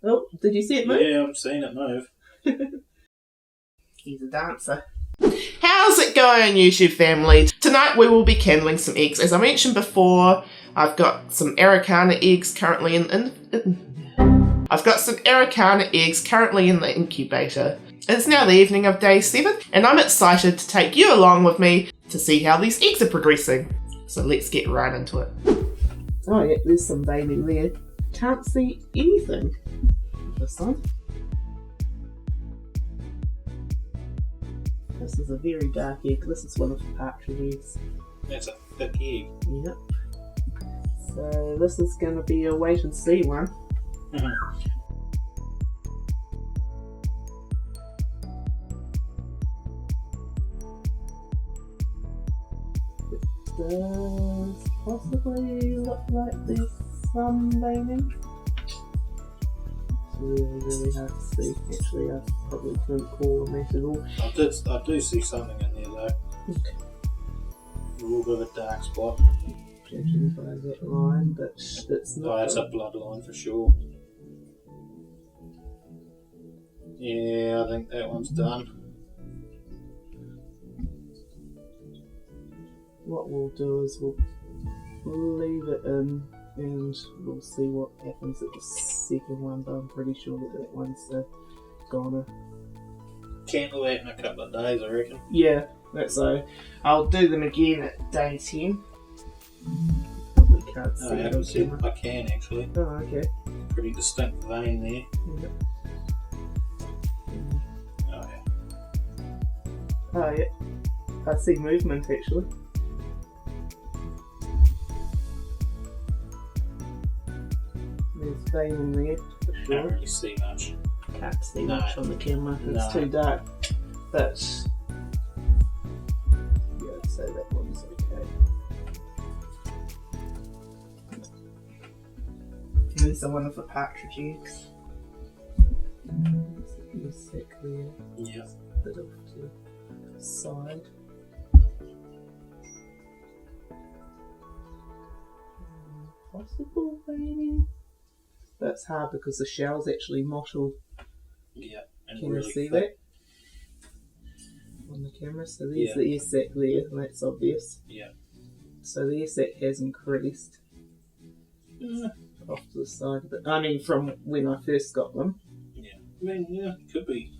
Oh, did you see it move? Yeah, I've seen it move. He's a dancer. How's it going, YouTube family? Tonight we will be candling some eggs. As I mentioned before, I've got some Araucana eggs currently I've got some Araucana eggs currently in the incubator. It's now the evening of day 7, and I'm excited to take you along with me to see how these eggs are progressing. So let's get right into it. Oh yeah, there's some veining there. Can't see anything. This one. This is a very dark egg. This is one of the partridge eggs. That's a thick egg. Yep. So this is going to be a wait and see one. It does possibly look like there's some veining. It's really hard to see. Actually, I probably couldn't call on that at all. I do see something in there though. Okay. A little bit of a dark spot. Judging by that line, but it's not. Oh, that's a bloodline for sure. Yeah, I think that one's done. What we'll do is we'll leave it in and we'll see what happens at the second one, but I'm pretty sure that one's goner. Candle that in a couple of days, I reckon. Yeah, that's so. I'll do them again at day 10. Probably can't see it on camera. I can actually. Oh, okay. Pretty distinct vein there. Yep. Oh yeah. Oh yeah. I see movement actually. There's vein in there for sure. Can't really see much. Can't see much on the camera. It's No. too dark. But yeah, I'd say that one's okay. These are one of the partridge eggs. You sick there. Yeah. Bit off to the side. Possible veining. That's hard because the shell's actually mottled. Yeah. And Can really you see thick. that on the camera? So there's the air sac there, and that's obvious. Yeah. So the air sac has increased off to the side of it. I mean, from when I first got them. Yeah. I mean, yeah, could be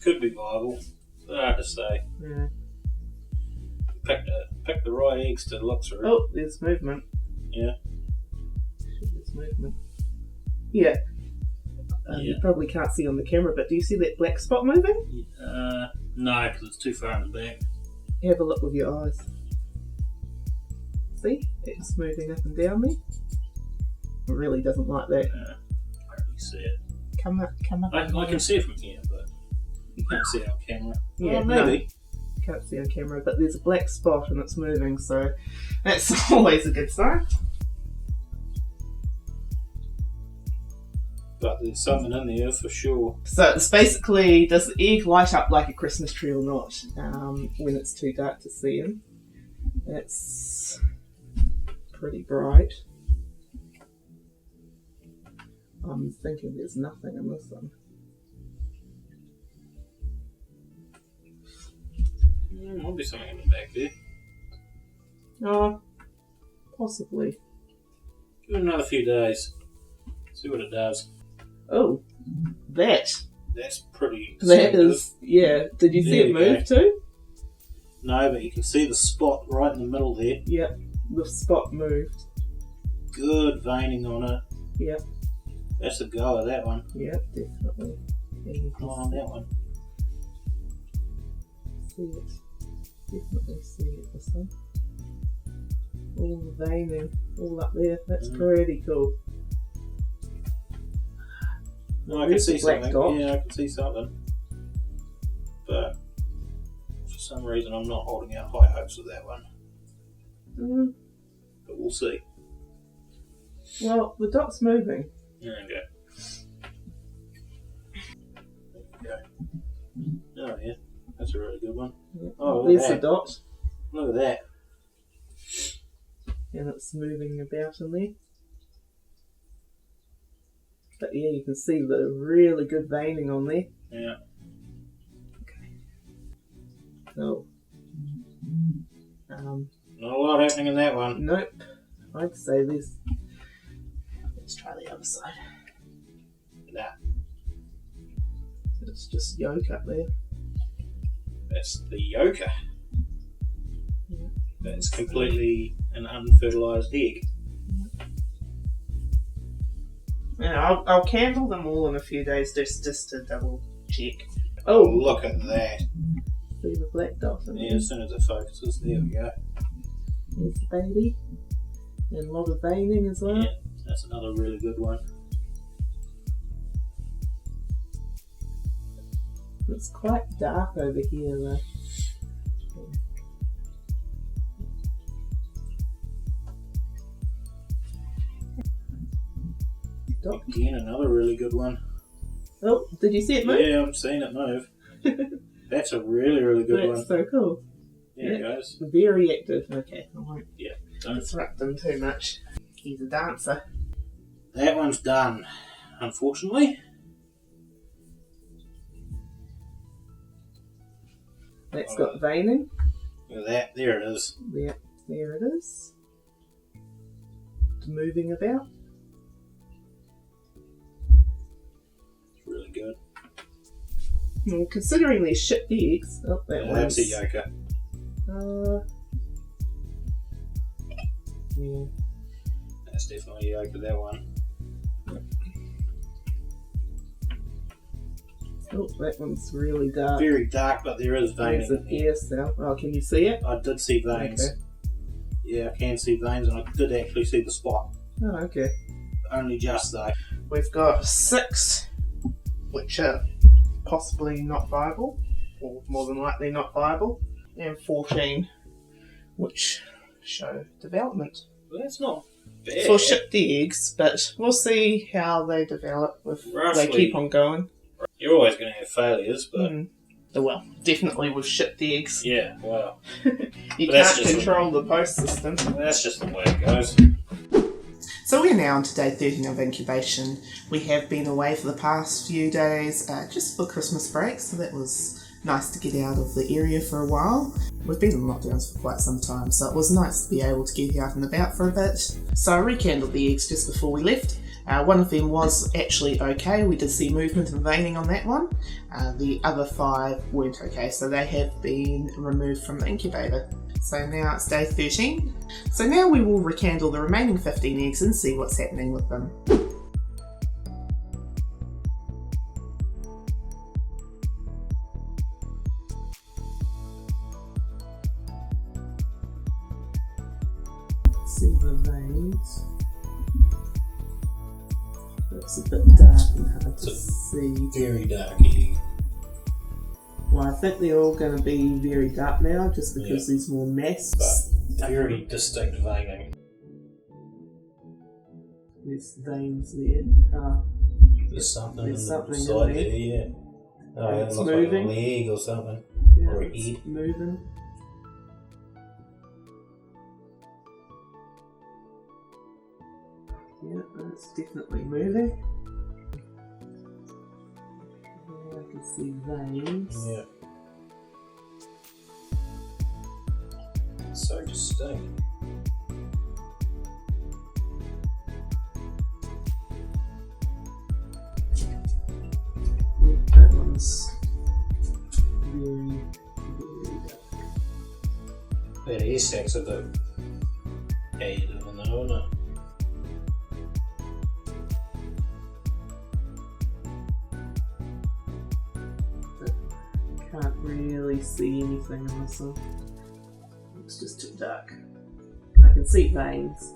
viable. It's hard to say. Yeah. Pick the right eggs to look through. Oh, there's movement. Yeah. There's movement. Yeah. You probably can't see on the camera, but do you see that black spot moving? No, because it's too far in the back. Have a look with your eyes. See? It's moving up and down there. It really doesn't like that. I can't really see it. Come up. I can see it from here, but you can't see it on camera. Yeah, maybe. No, can't see on camera, but there's a black spot and it's moving, so that's always a good sign. But there's something in there for sure. So it's basically, does the egg light up like a Christmas tree or not when it's too dark to see in? It's pretty bright. I'm thinking there's nothing in this one. Might be something in the back there. Oh, possibly. Give it another few days. See what it does. Oh, that. That's pretty. That is, yeah. Did you see it move too? No, but you can see the spot right in the middle there. Yep, the spot moved. Good veining on it. Yep. That's a go of that one. Yep, definitely. On that one. See it. Definitely see it this one. All the veining, all up there. That's pretty cool. No, I can see something. Dot. Yeah, I can see something. But for some reason, I'm not holding out high hopes with that one. But we'll see. Well, the dot's moving. There we go. There we go. Oh yeah, that's a really good one. Yep. Oh, there's the dot. Look at that. And it's moving about in there. But yeah, you can see the really good veining on there. Yeah. Oh. Not a lot happening in that one. Nope. I'd say this. Let's try the other side. Nah. It's just yolk up there. That's the yoker. Yeah. That's completely an unfertilised egg. Yeah, I'll candle them all in a few days just to double check. Oh, look at that. See the black dot in Yeah, there? as soon as it focuses, there we go. There's the baby. And a lot of veining as well. Yeah, that's another really good one. It's quite dark over here though. Dot. Again, another really good one. Oh, did you see it move? Yeah, I'm seeing it move. That's a really, really good That's one. so cool. There it goes. Very active. Okay, I won't Don't. disrupt him too much. He's a dancer. That one's done, unfortunately. That's got veining. Look at that. There it is. Yeah, there it is. It's moving about. It's really good. Well, considering these shipped eggs, oh, that Yeah, one's... that's a yoker. Yeah. That's definitely a yoker, that one. Oh, that one's really dark. Very dark, but there is There's veining. an air cell. Oh, can you see it? I did see veins. Okay. Yeah, I can see veins, and I did actually see the spot. Oh, okay. Only just though. We've got 6, which are possibly not viable, or more than likely not viable, and 14, which show development. Well, that's not bad. For shipped eggs, but we'll see how they develop if Roughly. they keep on going. You're always going to have failures, but Well, definitely with shipped eggs. yeah, well, You But that's can't just- control the post system. that's just the way it goes. So we're now on to day 13 of incubation. We have been away for the past few days just for Christmas break, so that was nice to get out of the area for a while. We've been in lockdowns for quite some time, so it was nice to be able to get out and about for a bit. So I rekindled the eggs just before we left. One of them was actually okay. We did see movement and veining on that one. The other 5 weren't okay, so they have been removed from the incubator. So now it's day 13. So now we will rekindle the remaining 15 eggs and see what's happening with them. See the veins. It's a bit dark and hard to see. Very dark egg. Well, I think they're all going to be very dark now just because there's more mass. But very distinct veining. There's veins there. There's something There's something in inside there. there, yeah. Oh, it It's looks moving. like a leg or something. Yeah, Or a it's head. moving. Yeah, it's definitely moving. Yeah, I can see veins. Yeah. So distinct. That one's very, very dark. That air sacs a bit added in though, isn't it? Can't really see anything in this one. It's just too dark. I can see veins.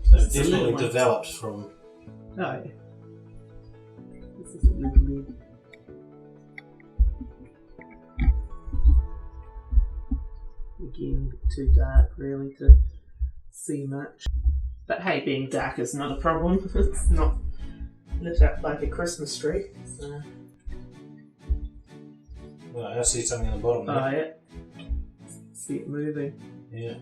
So It's a definitely little one. developed from. Oh yeah. This is a really weird. Again, too dark really to see much. But hey, being dark is not a problem. It's not lit up like a Christmas tree. So. Well, I see something in the bottom Oh there. yeah. See it moving. Yeah.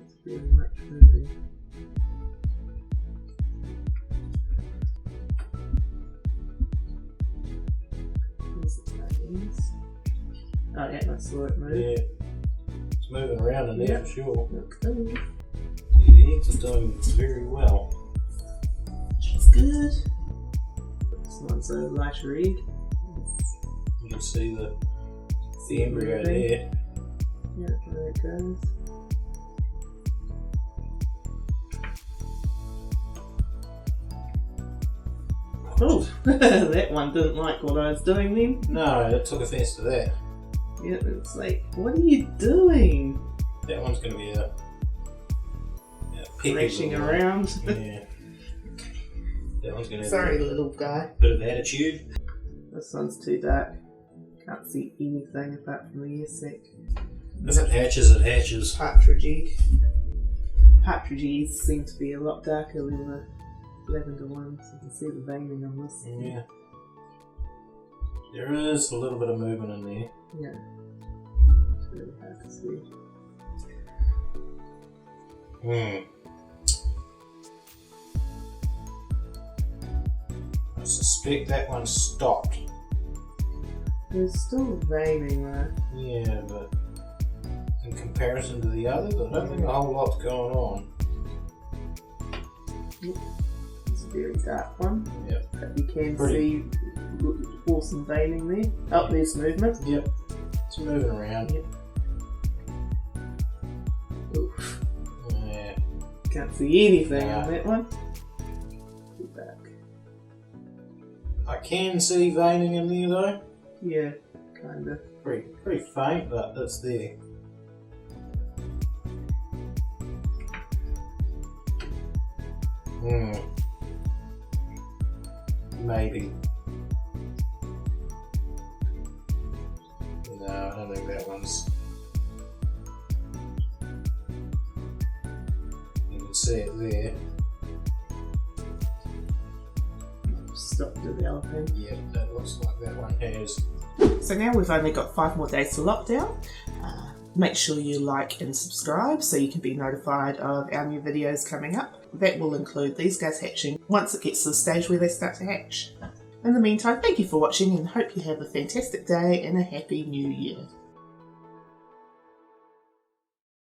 It's very much moving. Oh yeah, I saw it move. Yeah. It's moving around in there for sure. Okay. Yeah, the eggs are doing very well. That's good. This one's a lighter egg. You can see the embryo there. Yeah, there it goes. Oh, that one didn't like what I was doing then. No, it took offence to that. Yeah, it's like, what are you doing? That one's going to be a picky Thrashing little one. around. Yeah. That one's going to Sorry, have a little guy. bit of attitude. This one's too dark. Can't see anything apart from the ear sac. If it hatches, it hatches. Partridge egg. Partridge eggs seem to be a lot darker than the lavender ones. You can see the veining on this. Yeah. There is a little bit of movement in there. Yeah. It's really hard to see. I suspect that one stopped. There's still veining there. Yeah, but in comparison to the others, I don't think a whole lot's going on. It's a very dark one. Yep. But you can Pretty. see awesome veining there. Oh, there's movement. Yep. It's moving around. Yep. Oof. Yeah. Can't see anything Nah. on that one. Get back. I can see veining in there though. Yeah, kinda. Pretty faint, but it's there. Maybe. No, I don't think that one's. You can see it there. Stopped developing. Yeah, that looks like that one has. So now we've only got 5 more days to lockdown. Make sure you like and subscribe so you can be notified of our new videos coming up. That will include these guys hatching once it gets to the stage where they start to hatch. In the meantime, thank you for watching and hope you have a fantastic day and a happy new year.